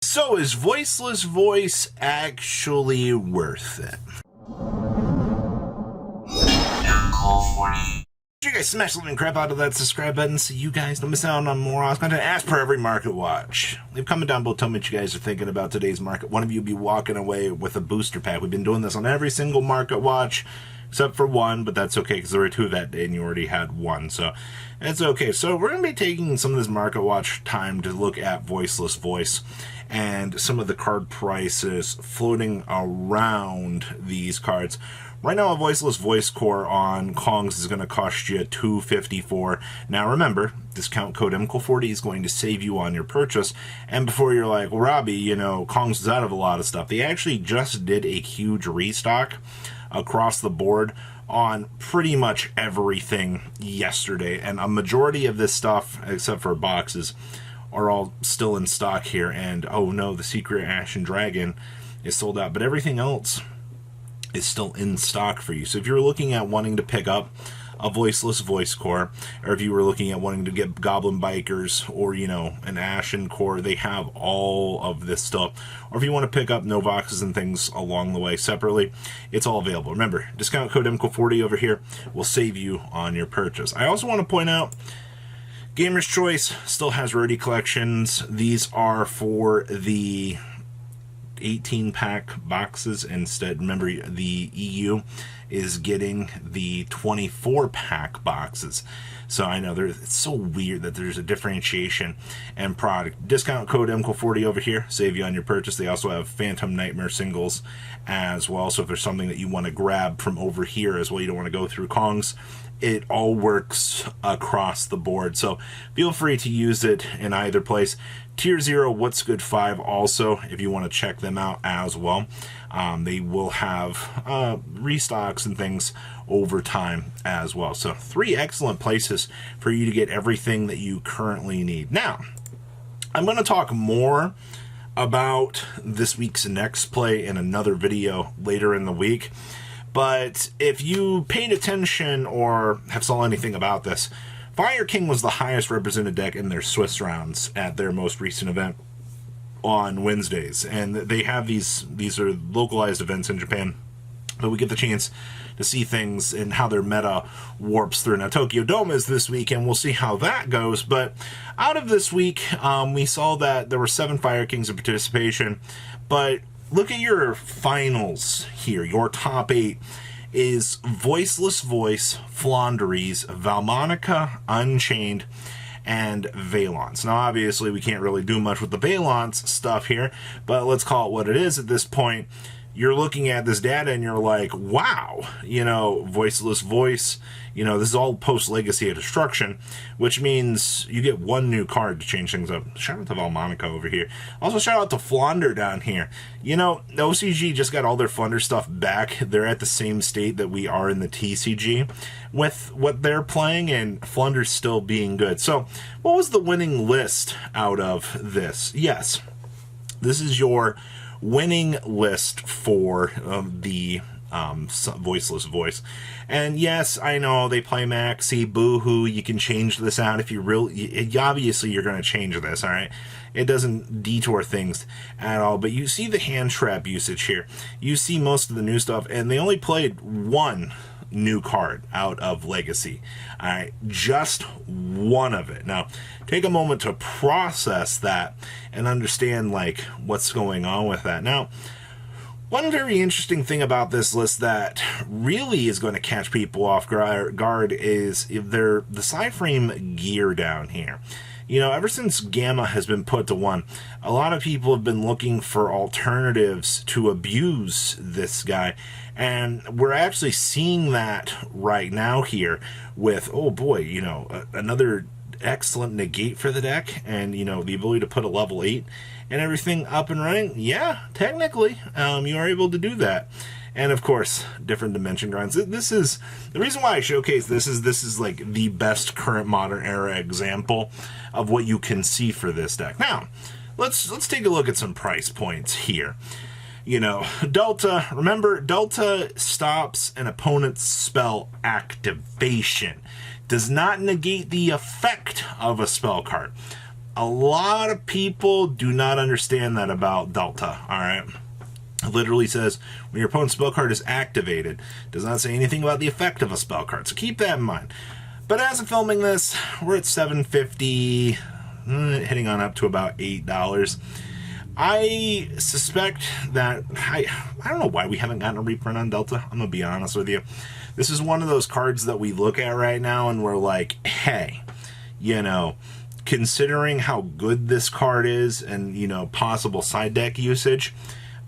So is Voiceless Voice actually worth it? You guys smash the living crap out of that subscribe button so you guys don't miss out on more awesome content as per every market watch. Leave a comment down below, tell me what you guys are thinking about today's market. One of you will be walking away with a booster pack. We've been doing this on every single market watch except for one, but that's okay because there were two that day and you already had one, so it's okay. So we're going to be taking some of this market watch time to look at Voiceless Voice and some of the card prices floating around these cards. Right now, a Voiceless Voice Core on Kongs is going to cost you $254. Now remember, discount code MCO40 is going to save you on your purchase. And before you're like, well, Robbie, you know, Kongs is out of a lot of stuff. They actually just did a huge restock across the board on pretty much everything yesterday. And a majority of this stuff, except for boxes, are all still in stock here. And oh no, the Secret Ashen Dragon is sold out. But everything else is still in stock for you. So if you're looking at wanting to pick up a Voiceless Voice Core, or if you were looking at wanting to get Goblin Bikers, or, you know, an Ashen Core, they have all of this stuff. Or if you want to pick up Novoxes and things along the way separately, it's all available. Remember, discount code MCO40 over here will save you on your purchase. I also want to point out, Gamer's Choice still has rarity collections. These are for the 18-pack boxes instead. Remember, the EU is getting the 24-pack boxes. So I know it's so weird that there's a differentiation in product. Discount code MCO40 over here, save you on your purchase. They also have Phantom Nightmare singles as well. So if there's something that you want to grab from over here as well, you don't want to go through Kongs, it all works across the board. So feel free to use it in either place. Tier 0, What's Good 5 also, if you want to check them out as well. They will have restocks and things over time as well. So 3 excellent places for you to get everything that you currently need. Now, I'm going to talk more about this week's next play in another video later in the week. But if you paid attention or have saw anything about this, Fire King was the highest represented deck in their Swiss rounds at their most recent event on Wednesdays. And they have these are localized events in Japan, but we get the chance to see things and how their meta warps through. Now, Tokyo Dome is this week, and we'll see how that goes. But out of this week, we saw that there were 7 Fire Kings in participation. But look at your finals here. Your top 8 is Voiceless Voice, Flaunderies, Valmonica, Unchained, and Valence. Now, obviously, we can't really do much with the Valence stuff here, but let's call it what it is at this point. You're looking at this data and you're like, wow, you know, Voiceless Voice, you know, this is all post-Legacy of Destruction, which means you get 1 new card to change things up. Shout out to Valmonica over here. Also, shout out to Flaunder down here. You know, the OCG just got all their Flunder stuff back. They're at the same state that we are in the TCG with what they're playing, and Flunder's still being good. So, what was the winning list out of this? Yes, this is your winning list for the Voiceless Voice. And yes, I know they play Maxi, boo-hoo, you can change this out if you really, obviously you're going to change this, alright? It doesn't detour things at all, but you see the hand trap usage here. You see most of the new stuff, and they only played 1 new card out of Legacy. Alright, just 1 of it. Now, take a moment to process that and understand, like, what's going on with that. Now, one very interesting thing about this list that really is going to catch people off guard is if the Psyframe gear down here. You know, ever since Gamma has been put to 1, a lot of people have been looking for alternatives to abuse this guy. And we're actually seeing that right now here with, oh boy, you know, another excellent negate for the deck, and, you know, the ability to put a level 8 and everything up and running. Yeah, technically, you are able to do that. And of course, different dimension grinds. This is the reason why I showcase this is like the best current modern era example of what you can see for this deck. Now, let's take a look at some price points here. You know, Delta, remember, Delta stops an opponent's spell activation. Does not negate the effect of a spell card. A lot of people do not understand that about Delta, alright? It literally says, when your opponent's spell card is activated. It does not say anything about the effect of a spell card, so keep that in mind. But as of filming this, we're at $7.50, hitting on up to about $8. I suspect that, I don't know why we haven't gotten a reprint on Delta, I'm going to be honest with you. This is one of those cards that we look at right now and we're like, hey, you know, considering how good this card is and, you know, possible side deck usage,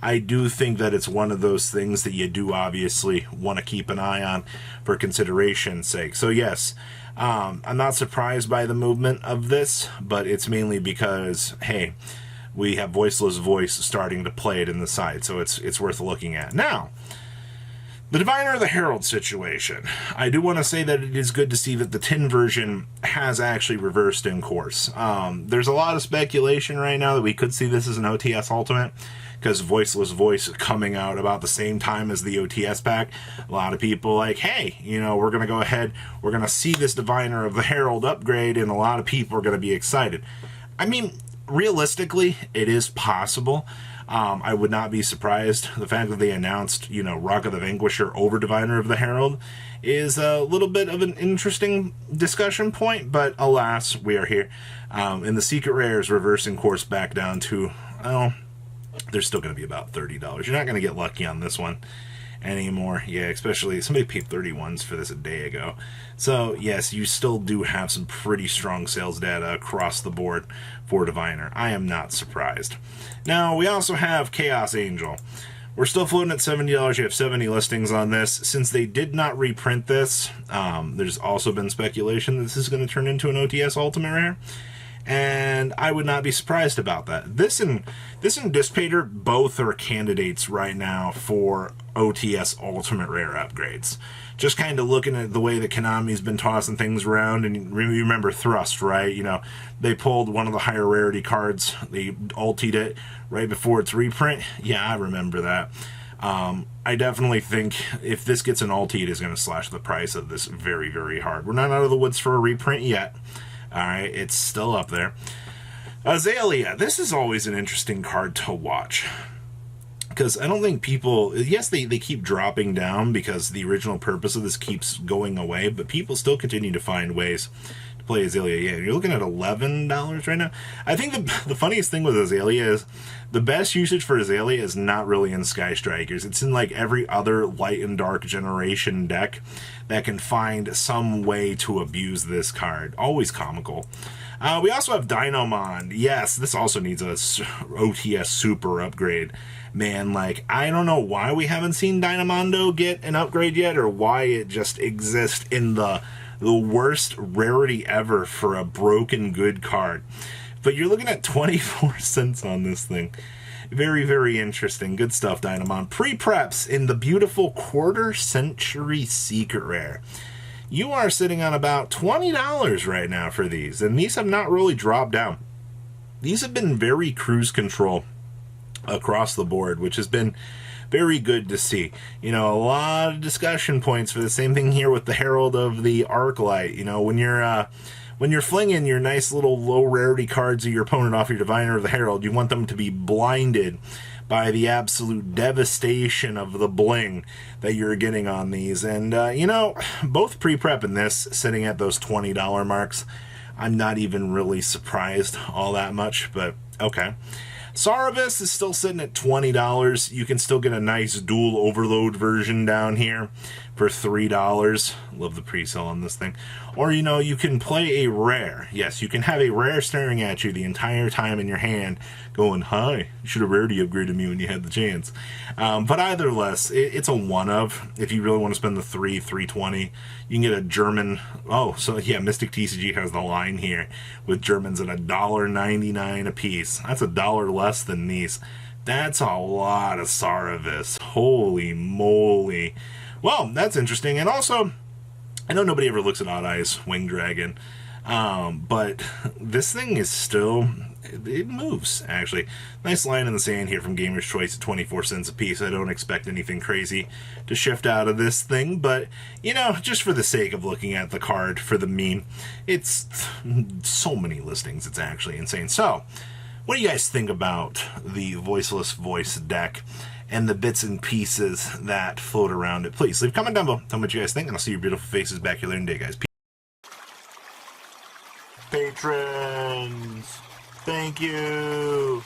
I do think that it's one of those things that you do obviously want to keep an eye on for consideration's sake. So yes, I'm not surprised by the movement of this, but it's mainly because, hey, we have Voiceless Voice starting to play it in the side, so it's worth looking at. Now, the Diviner of the Herald situation. I do want to say that it is good to see that the tin version has actually reversed in course. There's a lot of speculation right now that we could see this as an OTS Ultimate, because Voiceless Voice coming out about the same time as the OTS pack. A lot of people like, hey, you know, we're going to go ahead, we're going to see this Diviner of the Herald upgrade, and a lot of people are going to be excited. I mean, realistically, it is possible. I would not be surprised. The fact that they announced, you know, Rock of the Vanquisher over Diviner of the Herald is a little bit of an interesting discussion point, but alas, we are here. And the Secret Rares reversing course back down to, well, they're still going to be about $30. You're not going to get lucky on this one anymore. Yeah, especially somebody paid 31s for this a day ago. So yes, you still do have some pretty strong sales data across the board for Diviner. I am not surprised. Now, we also have Chaos Angel. We're still floating at $70. You have 70 listings on this. Since they did not reprint this, there's also been speculation that this is going to turn into an OTS Ultimate Rare. And I would not be surprised about that. This and Dissipator both are candidates right now for OTS Ultimate Rare upgrades. Just kind of looking at the way that Konami's been tossing things around, and you remember Thrust, right? You know, they pulled one of the higher rarity cards, they ultied it right before its reprint. Yeah, I remember that. I definitely think if this gets an ulti, it is going to slash the price of this very, very hard. We're not out of the woods for a reprint yet. Alright, it's still up there. Azalea. This is always an interesting card to watch. Because I don't think people... Yes, they keep dropping down because the original purpose of this keeps going away, but people still continue to find ways to play Azalea. Yeah, you're looking at $11 right now. I think the funniest thing with Azalea is the best usage for Azalea is not really in Sky Strikers. It's in like every other light and dark generation deck that can find some way to abuse this card. Always comical. We also have Dynamond. Yes, this also needs a OTS super upgrade. Man, like, I don't know why we haven't seen Dynamondo get an upgrade yet, or why it just exists in the worst rarity ever for a broken good card. But you're looking at 24 cents on this thing. Very, very interesting. Good stuff, Dynamond. Pre-preps in the beautiful quarter century secret rare. You are sitting on about $20 right now for these, and these have not really dropped down. These have been very cruise control across the board, which has been very good to see. You know, a lot of discussion points for the same thing here with the Herald of the Arclight. You know, when you're flinging your nice little low rarity cards of your opponent off your Diviner of the Herald, you want them to be blinded by the absolute devastation of the bling that you're getting on these. And, you know, both pre-prep and this sitting at those $20 marks, I'm not even really surprised all that much, but okay. Saravis is still sitting at $20. You can still get a nice dual overload version down here for $3. Love the pre-sale on this thing. Or, you know, you can play a rare. Yes, you can have a rare staring at you the entire time in your hand going, hi, you should have rarity upgraded me when you had the chance. But either less, it's a one-of. If you really want to spend the $320, you can get a German. Oh, so yeah, Mystic TCG has the line here with Germans at $1.99 a piece. That's $1 less than these. That's a lot of Saravis. Holy moly. Well, that's interesting. And also, I know nobody ever looks at Odd Eyes Wing Dragon, but this thing is still it moves, actually. Nice line in the sand here from Gamer's Choice at 24 cents a piece. I don't expect anything crazy to shift out of this thing, but, you know, just for the sake of looking at the card for the meme, it's so many listings, it's actually insane. So, what do you guys think about the Voiceless voice deck and the bits and pieces that float around it? Please leave a comment down below. Tell me what you guys think, and I'll see your beautiful faces back here later in the day, guys. Patrons, thank you.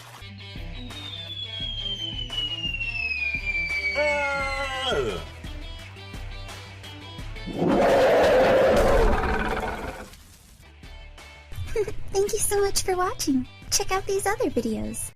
Thank you so much for watching. Check out these other videos.